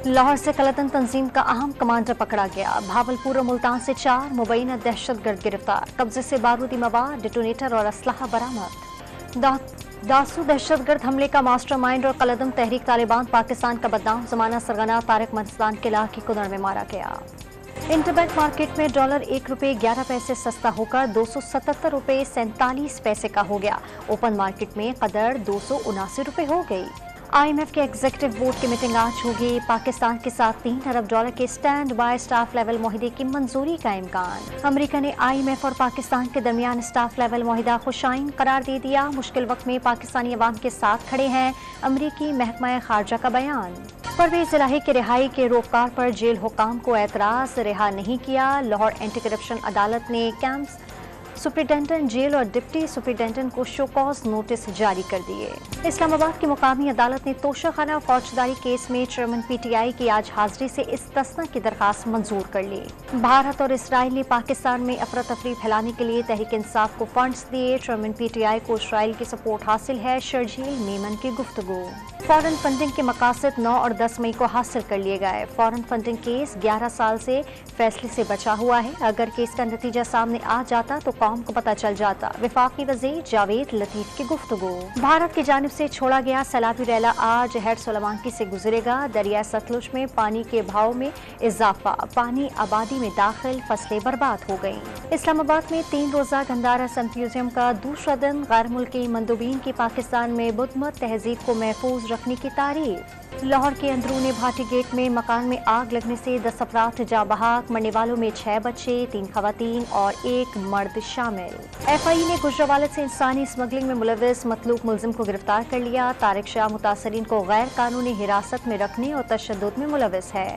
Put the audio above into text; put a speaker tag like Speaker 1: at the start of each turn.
Speaker 1: लाहौर से कलतन तंजीम का अहम कमांडर पकड़ा गया। भावलपुर और मुल्तान से 4 मुबैना दहशतगर्द गिरफ्तार। कब्जे से बारूदी मवाद, डिटोनेटर और असलहा बरामद। दासू दहशतगर्द हमले का मास्टरमाइंड और कलदम तहरीक तालिबान पाकिस्तान का बदनाम जमाना सरगना तारिक मंसदान के इलाके कुनर में मारा गया। इंटरबैंक मार्केट में डॉलर 1 रुपये 11 पैसे सस्ता होकर 277 रुपये 47 पैसे का हो गया। ओपन मार्केट में कदर 279 रुपये हो गई। IMF के एग्जीक्यूटिव बोर्ड की मीटिंग आज होगी। पाकिस्तान के साथ $3 अरब के स्टैंड बाय स्टाफ लेवल मुआहदे की मंजूरी का इम्कान। अमेरिका ने IMF और पाकिस्तान के दरमियान स्टाफ लेवल मुआहदा खुशाइन करार दे दिया। मुश्किल वक्त में पाकिस्तानी अवाम के साथ खड़े हैं, अमरीकी महकमा खारजा का बयान। परवेज इलाही की रिहाई के रोककार पर जेल हुकाम को एतराज, रिहा नहीं किया। लाहौर एंटी करप्शन अदालत ने कैंप्स सुपरिटेंडेंट जेल और डिप्टी सुपरिटेंडेंट को शोकॉज नोटिस जारी कर दिए। इस्लामाबाद की मुकामी अदालत ने तोशाखाना और फौजदारी केस में चेयरमैन PTI की आज हाजिरी से इस्तिस्ना की दरखास्त मंजूर कर ली। भारत और इसराइल ने पाकिस्तान में अफरा तफरी फैलाने के लिए तहरीक इंसाफ को फंड्स दिए। चेयरमैन PTI को इसराइल की सपोर्ट हासिल है। शर्जील मेमन की गुफ्तगू। फॉरेन फंडिंग के मकासद 9 और 10 मई को हासिल कर लिए गए। फॉरेन फंडिंग केस 11 साल से फैसले से बचा हुआ है। अगर केस का नतीजा सामने आ जाता तो कौम को पता चल जाता। वफाकी वज़ीर जावेद लतीफ की गुफ्तगू। भारत की जानिब से छोड़ा गया सैलाबी रैला आज हेड सोलमांकी से गुजरेगा। दरिया सतलुज में पानी के बहाव में इजाफा, पानी आबादी में दाखिल, फसलें बर्बाद हो गईं। इस्लामाबाद में 3 रोजा गंदारा सिम्पोजियम का दूसरा दिन। गैर मुल्की मंदुबीन की पाकिस्तान में बुद्धमत तहजीब को महफूज रखने की तारीफ। लाहौर के अंदरूनी भाटी गेट में मकान में आग लगने से 10 अफराद जाँ बहक। मरने वालों में 6 बच्चे, 3 खवातीन और 1 मर्द शामिल। FI ने गुजरावाला से इंसानी स्मगलिंग में मुलविस मतलूब मुलजिम को गिरफ्तार कर लिया। तारिक शाह मुतासरीन को गैर कानूनी हिरासत में रखने और तशद्दुद में मुलविस है।